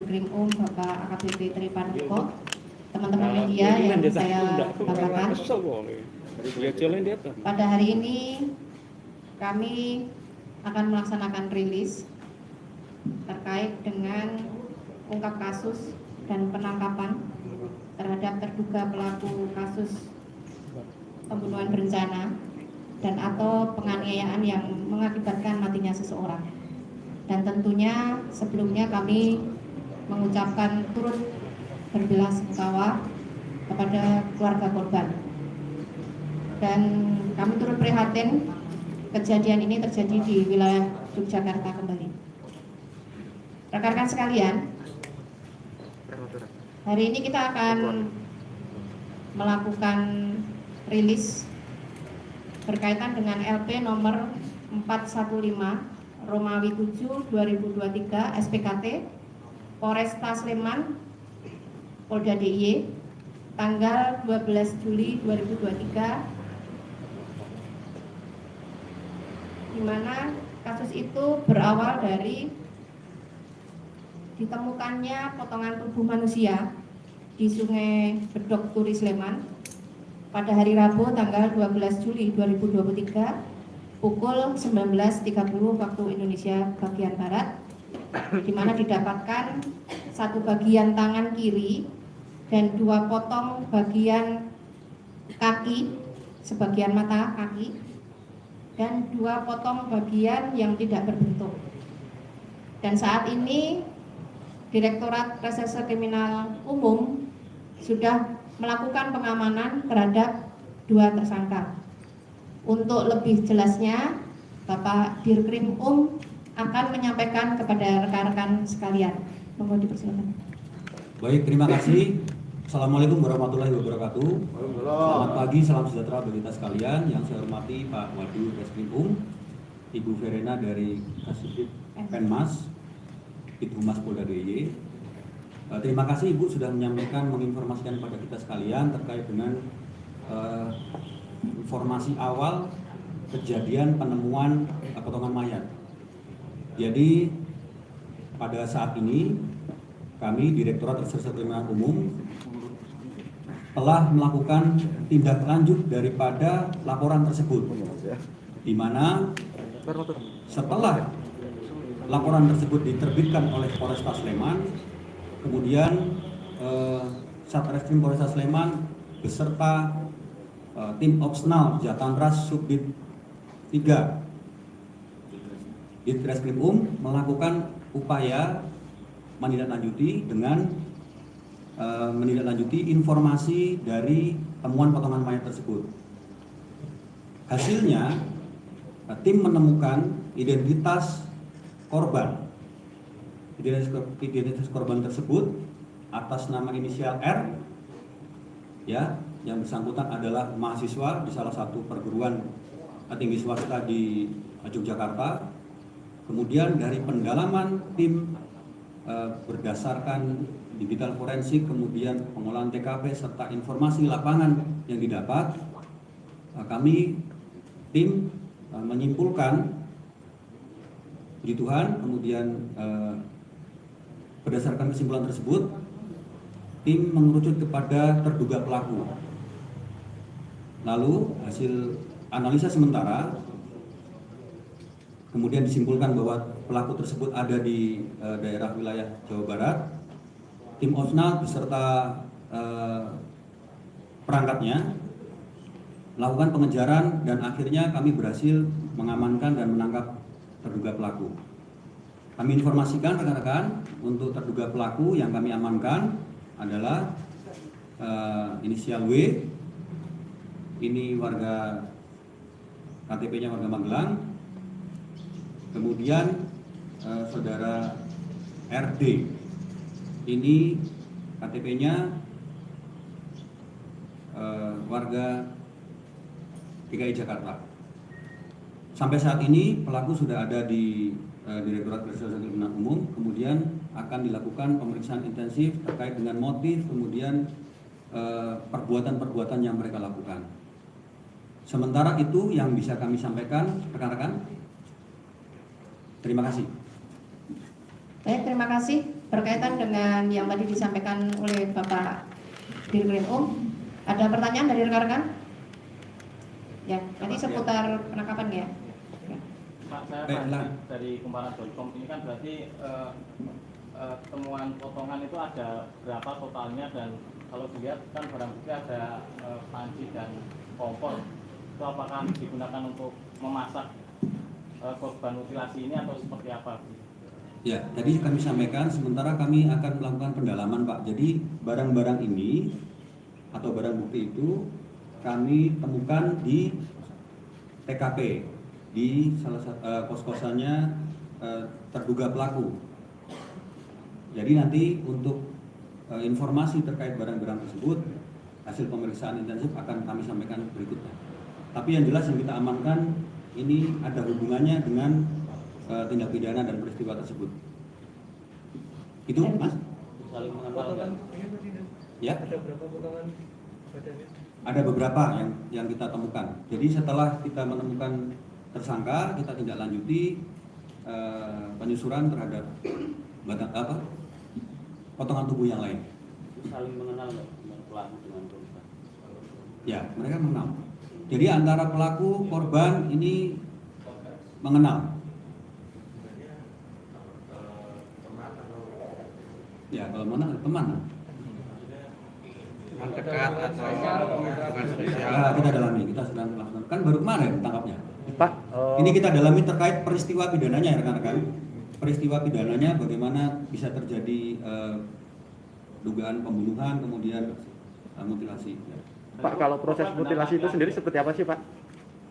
Dirkrim Bapak AKBP Tripanuko, teman-teman media yang saya banggakan. Pada hari ini kami akan melaksanakan rilis terkait dengan ungkap kasus dan penangkapan terhadap terduga pelaku kasus pembunuhan berencana dan atau penganiayaan yang mengakibatkan matinya seseorang. Dan tentunya sebelumnya kami mengucapkan turut berbelasungkawa kepada keluarga korban. Dan kami turut prihatin kejadian ini terjadi di wilayah Yogyakarta kembali. Rekan-rekan sekalian, hari ini kita akan melakukan rilis berkaitan dengan LP nomor 415 Romawi 7 2023 SPKT Polresta Sleman Polda DIY tanggal 12 Juli 2023, di mana kasus itu berawal dari ditemukannya potongan tubuh manusia di Sungai Bedok Turi Sleman pada hari Rabu tanggal 12 Juli 2023 pukul 19.30 waktu Indonesia bagian Barat, di mana didapatkan satu bagian tangan kiri dan dua potong bagian kaki, sebagian mata kaki, dan dua potong bagian yang tidak berbentuk. Dan saat ini Direktorat Reserse Kriminal Umum sudah melakukan pengamanan terhadap dua tersangka. Untuk lebih jelasnya, Bapak Dirkrim akan menyampaikan kepada rekan-rekan sekalian. Mohon dipersilakan. Baik, terima kasih. Assalamualaikum warahmatullahi wabarakatuh. Selamat pagi, salam sejahtera bagi kita sekalian. Yang saya hormati Pak Wadu Reskrim Ibu Verena dari Kasubdit Penmas, Humas Polda DIY. Terima kasih Ibu sudah menginformasikan kepada kita sekalian terkait dengan informasi awal kejadian penemuan potongan mayat. Jadi pada saat ini kami Direktorat Reserse Kriminal Umum telah melakukan tindak lanjut daripada laporan tersebut, di mana setelah laporan tersebut diterbitkan oleh Polresta Sleman, kemudian Satreskrim Polresta Sleman beserta tim Opsnal Jatantras Subdit 3 Ditreskrim melakukan upaya menindaklanjuti dengan menindaklanjuti informasi dari temuan potongan mayat tersebut. Hasilnya tim menemukan identitas korban. Identitas korban tersebut atas nama inisial R, ya, yang bersangkutan adalah mahasiswa di salah satu perguruan tinggi swasta di Yogyakarta. Kemudian dari pendalaman tim berdasarkan digital forensik, kemudian pengolahan TKP serta informasi lapangan yang didapat, kami tim menyimpulkan, puji Tuhan, kemudian berdasarkan kesimpulan tersebut tim mengerucut kepada terduga pelaku. Lalu hasil analisa sementara kemudian disimpulkan bahwa pelaku tersebut ada di daerah wilayah Jawa Barat. Tim Opsnal beserta perangkatnya melakukan pengejaran dan akhirnya kami berhasil mengamankan dan menangkap terduga pelaku. Kami informasikan rekan-rekan, untuk terduga pelaku yang kami amankan adalah inisial W, ini warga KTP-nya warga Magelang. Kemudian saudara RD, ini KTP-nya warga DKI Jakarta. Sampai saat ini pelaku sudah ada di Direktorat Reserse Kriminal Umum, kemudian akan dilakukan pemeriksaan intensif terkait dengan motif, kemudian perbuatan-perbuatan yang mereka lakukan. Sementara itu yang bisa kami sampaikan rekan-rekan. Terima kasih. Baik, terima kasih berkaitan dengan yang tadi disampaikan oleh Bapak Dirkrim ada pertanyaan dari rekan-rekan? Ya, nanti seputar penangkapan ya. Pak, saya dari kumparan.com ini kan berarti temuan potongan itu ada berapa totalnya, dan kalau dilihat kan barang bukti ada panci dan kompor, itu apakah digunakan untuk memasak korban mutilasi ini atau seperti apa? Ya, tadi kami sampaikan sementara kami akan melakukan pendalaman Pak. Jadi barang-barang ini atau barang bukti itu kami temukan di TKP di salah satu kos-kosannya terduga pelaku. Jadi nanti untuk informasi terkait barang-barang tersebut hasil pemeriksaan intensif akan kami sampaikan berikutnya. Tapi yang jelas yang kita amankan ini ada hubungannya dengan tindak pidana dan peristiwa tersebut. Itu Mas? Saling mengenal. Ya. Ada berapa potongan badannya? Ada beberapa yang kita temukan. Jadi setelah kita menemukan tersangka, kita tindak lanjuti penyusuran terhadap potongan tubuh yang lain. Saling mengenal dengan pelaku dengan korban? Ya, mereka mengenal. Jadi antara pelaku korban ini mengenal. Ya, kalau mengenal teman. Dekat atau bukan spesial? Ya, kita dalami, kita sedang melakukan. Kan baru kemarin tangkapnya. Pak, Ini kita dalami terkait peristiwa pidananya ya rekan-rekan. Peristiwa pidananya bagaimana bisa terjadi dugaan pembunuhan kemudian mutilasi. Pak, kalau proses mutilasi itu sendiri seperti apa sih Pak?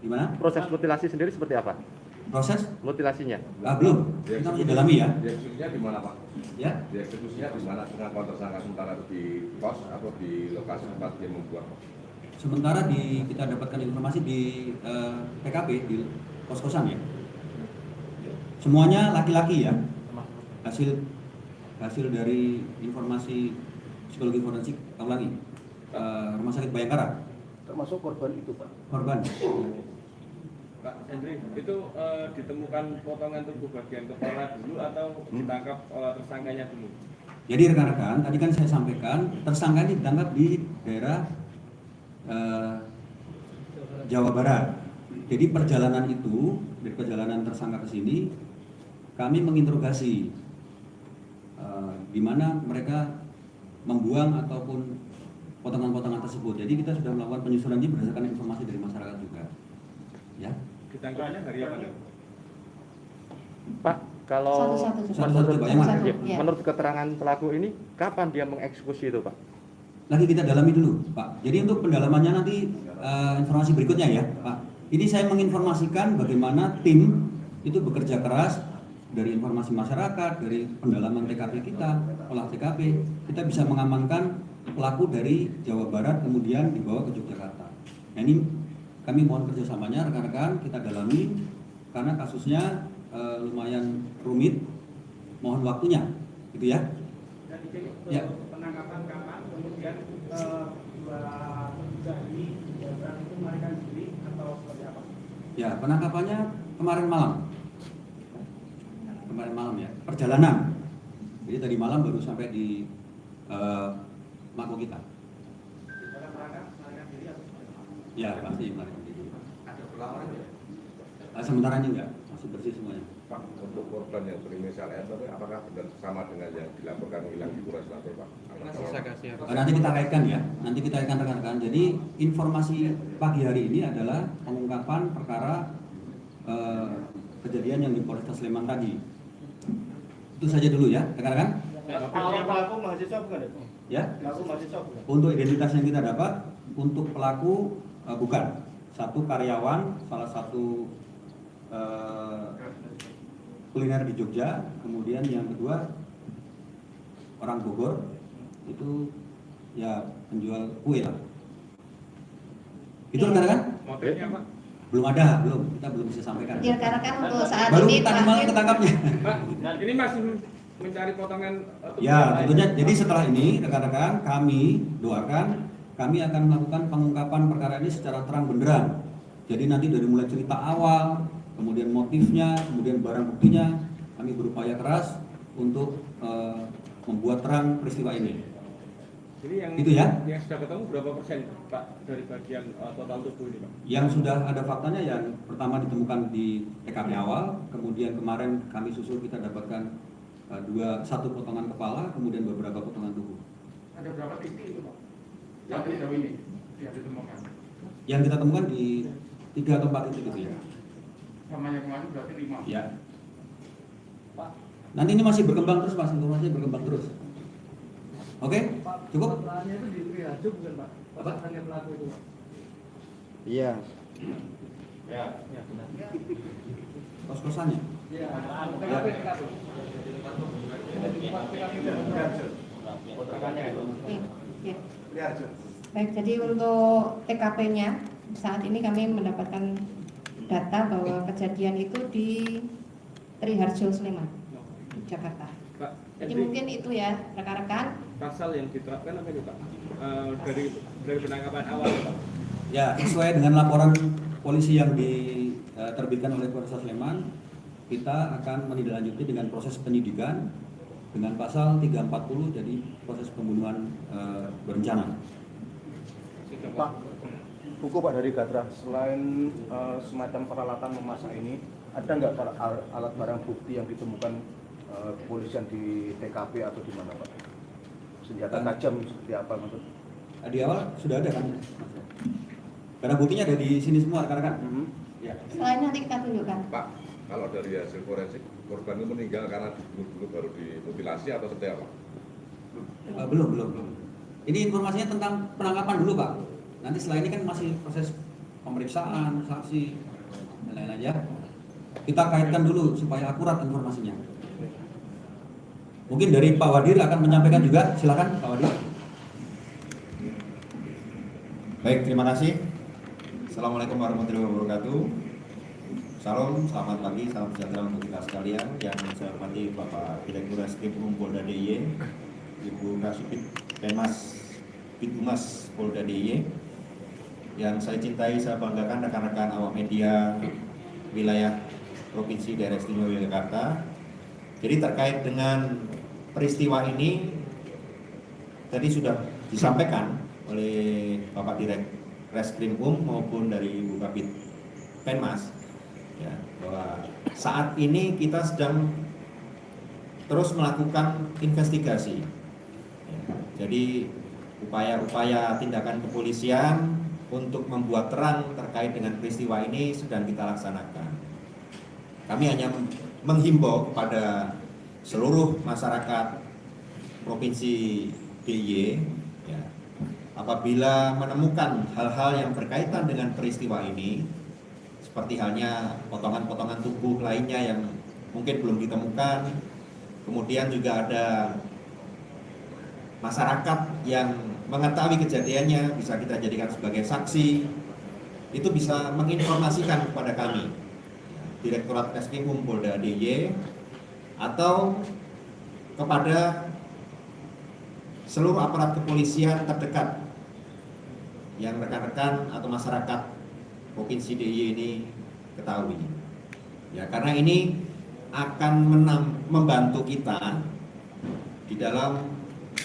Gimana? Proses mutilasi sendiri seperti apa? Proses? Mutilasinya? Belum. Kita masih dalami ya. Dieksekusinya di mana Pak? Ya. Dieksekusinya di mana? Pengakuan tersangka sementara di pos atau di lokasi tempat dia membuang? Sementara kita dapatkan informasi di TKP di kos-kosan ya. Semuanya laki-laki ya. Hasil dari informasi psikologi forensik ulangi Rumah Sakit Bayangkara. Termasuk korban itu Pak? Korban. Pak Hendri, itu ditemukan potongan tubuh bagian kepala dulu atau ditangkap oleh tersangkanya dulu? Jadi rekan-rekan, tadi kan saya sampaikan tersangka ini ditangkap di daerah Jawa Barat. Jadi perjalanan itu, dari perjalanan tersangka ke sini, kami menginterogasi di mana mereka membuang ataupun potongan-potongan tersebut. Jadi kita sudah melakukan penyusuran ini berdasarkan informasi dari masyarakat juga. Ya. Ditangkapnya hari apa nih? Pak, kalau Satu-satu, Pak, yang mana? Ya. menurut keterangan pelaku ini, kapan dia mengeksekusi itu Pak? Lagi kita dalami dulu, Pak. Jadi untuk pendalamannya nanti informasi berikutnya ya, Pak. Ini saya menginformasikan bagaimana tim itu bekerja keras dari informasi masyarakat, dari pendalaman TKP kita, olah TKP, kita bisa mengamankan pelaku dari Jawa Barat kemudian dibawa ke Yogyakarta. Nah, ini kami mohon kerjasamanya rekan-rekan, kita dalami karena kasusnya lumayan rumit, mohon waktunya, gitu ya. Ya. Penangkapan kapan, kemudian dua terduga ini barang itu melarikan diri atau seperti apa? Ya, penangkapannya kemarin malam. Kemarin malam ya, perjalanan. Jadi tadi malam baru sampai di mako kita. Dalam rangka melarikan diri atau seperti apa? Ya, pasti melarikan diri. Ada perlawanan ya? Sementara ini enggak, masih bersih semuanya. Pak, untuk korban yang berinisial S, apakah benar sama dengan yang dilaporkan hilang di Polres Lampung Pak? Nanti kita kaitkan ya, nanti kita kaitkan rekan-rekan. Jadi informasi pagi hari ini adalah pengungkapan perkara kejadian yang di Polres Sleman tadi. Itu saja dulu ya, rekan-rekan. Pelaku mahasiswa bukan? Ya. Pelaku mahasiswa bukan? Untuk identitas yang kita dapat, untuk pelaku bukan. Satu karyawan, salah satu kuliner di Jogja, kemudian yang kedua orang Bogor, itu ya penjual kue lah. Itu rekan-rekan? Motifnya Pak? Belum ada, kita belum bisa sampaikan. Jadi rekan-rekan untuk saat Baru ini tadi malam ketangkapnya. Pak, ini masih mencari potongan tubuh Ya, lain. tentunya. Jadi setelah ini rekan-rekan kami doakan, kami akan melakukan pengungkapan perkara ini secara terang benderang. Jadi nanti dari mulai cerita awal, kemudian motifnya, kemudian barang buktinya, kami berupaya keras untuk membuat terang peristiwa ini. Jadi yang Itu ya? yang sudah ketemu berapa persen Pak dari bagian total tubuh ini Pak? Yang sudah ada faktanya yang pertama ditemukan di TKP awal, kemudian kemarin kami susul kita dapatkan satu potongan kepala, kemudian beberapa potongan tubuh. Ada berapa titik itu Pak? Yang sejauh ini yang ditemukan. Yang kita temukan di 3 atau 4 titik itu ya. Sama yang kemarin berarti 5. Ya. Nanti ini masih berkembang terus Mas, informasinya berkembang terus. Oke, cukup? Pelakunya itu di Triharjo bukan Pak? Apa? Pasangannya pelaku itu Pak? Iya. Ya benar. Kos-kosannya. Iya. Ya. Ya. Baik, jadi untuk TKP-nya saat ini kami mendapatkan data bahwa kejadian itu di Triharjo Sleman, Jakarta. Pak, Jadi mungkin itu ya rekan-rekan. pasal yang diterapkan apa itu Pak? Dari penangkapan awal Pak? Ya, sesuai dengan laporan polisi yang diterbitkan oleh Polres Sleman, kita akan menindaklanjuti dengan proses penyidikan dengan pasal 340, jadi proses pembunuhan berencana. Pak, buku Pak dari Gatra, selain semacam peralatan memasak ini, ada nggak alat barang bukti yang ditemukan kepolisian di TKP atau di mana Pak? Senjata tajam seperti apa maksud? Di awal sudah ada kan? Karena buktinya ada di sini semua rekan-rekan. Ya. Selain nanti kita tunjukkan. Pak, kalau dari hasil forensik, korban itu meninggal karena dibunuh dulu baru dimutilasi atau seperti apa? Belum. Ini informasinya tentang penangkapan dulu Pak. Nanti setelah ini kan masih proses pemeriksaan, saksi, dan lain-lain ya. Kita kaitkan dulu supaya akurat informasinya. Mungkin dari Pak Wadir akan menyampaikan juga, silakan Pak Wadir. Baik, terima kasih. Assalamualaikum warahmatullahi wabarakatuh. Salam, selamat pagi, salam sejahtera untuk kita sekalian. Yang saya hormati Bapak Direktur Reskrim Polda DIY, Ibu Kasubit Penmas Bithumas Polda DIY. Yang saya cintai, saya banggakan rekan-rekan awak media wilayah Provinsi Daerah Istimewa Yogyakarta. Jadi terkait dengan peristiwa ini tadi sudah disampaikan oleh Bapak Direk Reskrim maupun dari Ibu Kabid Penmas ya, bahwa saat ini kita sedang terus melakukan investigasi ya, jadi upaya-upaya tindakan kepolisian untuk membuat terang terkait dengan peristiwa ini sedang kita laksanakan. Kami hanya menghimbau kepada seluruh masyarakat Provinsi DIY ya, apabila menemukan hal-hal yang berkaitan dengan peristiwa ini, seperti halnya potongan-potongan tubuh lainnya yang mungkin belum ditemukan, kemudian juga ada masyarakat yang mengetahui kejadiannya, bisa kita jadikan sebagai saksi, itu bisa menginformasikan kepada kami, Direktorat Reskrim Polda DIY, atau kepada seluruh aparat kepolisian terdekat yang rekan-rekan atau masyarakat Provinsi DIY ini ketahui. Ya, karena ini akan membantu kita di dalam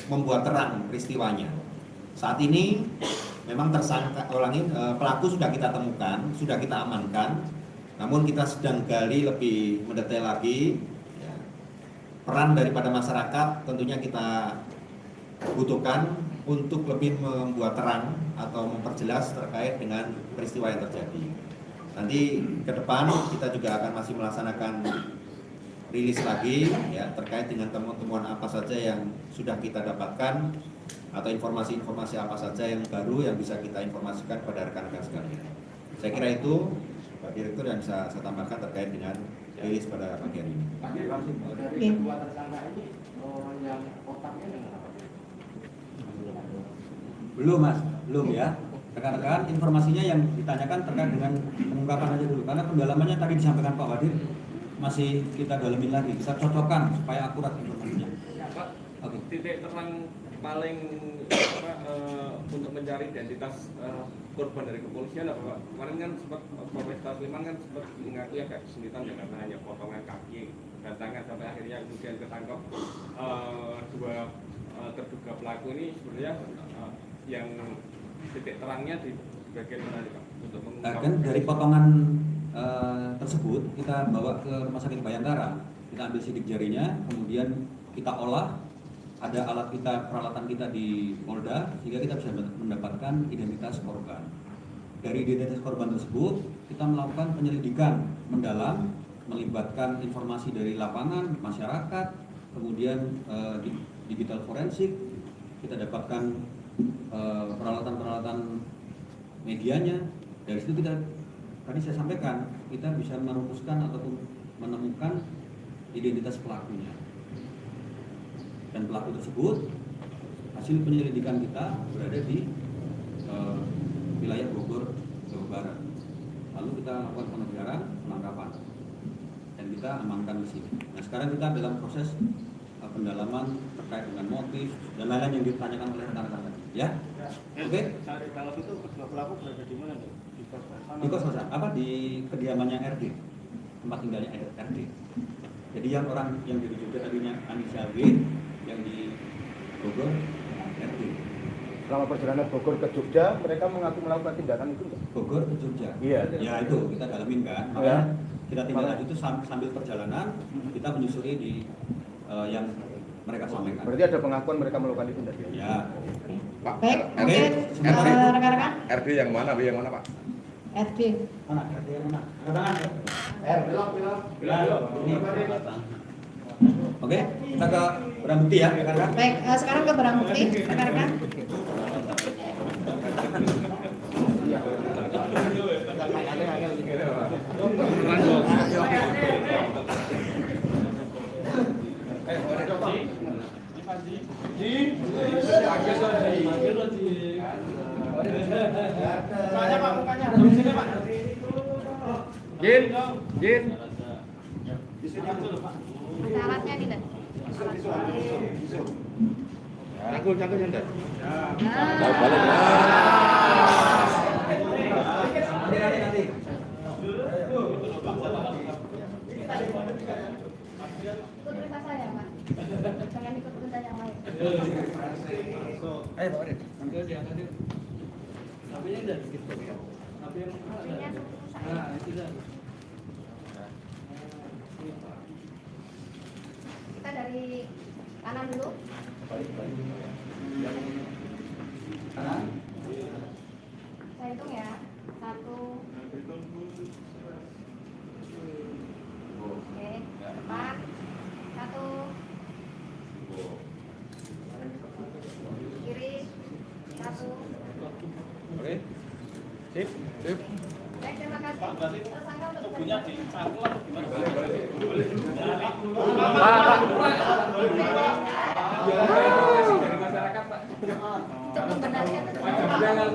membuat terang peristiwanya. Saat ini memang pelaku sudah kita temukan, sudah kita amankan, namun kita sedang gali lebih mendetail lagi. Ya, peran daripada masyarakat tentunya kita butuhkan untuk lebih membuat terang atau memperjelas terkait dengan peristiwa yang terjadi. Nanti ke depan kita juga akan masih melaksanakan rilis lagi ya terkait dengan temuan-temuan apa saja yang sudah kita dapatkan atau informasi-informasi apa saja yang baru yang bisa kita informasikan kepada rekan-rekan sekalian. Saya kira itu Pak Direktur yang bisa saya tambahkan terkait dengan rilis pada pagi hari ini. Dari kedua tersangka ini yang otaknya dengan apa? Belum Mas, belum ya. Rekan-rekan, informasinya yang ditanyakan terkait dengan pengungkapan aja dulu, karena pendalamannya tadi disampaikan Pak Wadir masih kita dalamin lagi, kita cocokkan supaya akurat informasinya. Pak, Oke. titik terang paling untuk mencari identitas korban dari kepolisian apa Pak? Kemarin kan sempat Polresta Sleman kan sempat mengakui agak kesulitan ya karena hanya potongan kaki dan tangan sampai akhirnya kemudian ketangkap dua terduga pelaku ini sebenarnya yang titik terangnya di bagian mana nih Pak? Untuk mengungkap Kan dari potongan tersebut kita bawa ke Rumah Sakit Bayangkara, kita ambil sidik jarinya, kemudian kita olah, ada alat kita, peralatan kita di Polda, sehingga kita bisa mendapatkan identitas korban. Dari identitas korban tersebut, kita melakukan penyelidikan mendalam, melibatkan informasi dari lapangan, masyarakat, kemudian digital forensik, kita dapatkan peralatan-peralatan medianya. Dari situ kita, tadi saya sampaikan, kita bisa merumuskan ataupun menemukan identitas pelakunya. Dan pelaku tersebut, hasil penyelidikan kita berada di wilayah Bogor, Jawa Barat. Lalu kita lakukan pengejaran, penangkapan, dan kita amankan di sini. Nah sekarang kita dalam proses pendalaman terkait dengan motif dan lain-lain yang ditanyakan oleh rekan-rekan tadi. Ya, oke? Kalau itu kedua pelaku berada di mana? Di kos-kosan, apa di kediamannya RD, tempat tinggalnya RD. Jadi yang orang yang dirujuk tadinya Anissa W, yang di Bogor RD. Selama perjalanan Bogor ke Jogja, mereka mengaku melakukan tindakan itu enggak? Bogor ke Jogja. Iya. Ya itu kita dalamin kan. Makanya kita tindak lanjut itu sambil perjalanan kita menyusuri di yang mereka sampaikan. Berarti ada pengakuan mereka melakukan itu enggak? Ya. Pak, Baik, RD, mungkin rekan-rekan RD yang mana, B yang mana Pak? RD. Mana? RD yang mana? Ini. Oke, kita ke barang bukti ya, rekan-rekan. Baik, sekarang ke barang bukti, rekan-rekan. Jin. Alatnya nih, Dan. Cangkul nyantai. Nanti. Ikut perintah saya, Pak. Jangan ikut perintah yang lain. Ayo Pak Rin. Kita dari kanan dulu. Kanan. Saya hitung ya. 1. Oke, depan. 1. Kiri. 1. Oke. Sip. Baik, terima kasih. Tersangka untuk punya di cangkul atau gimana? untuk membenarkan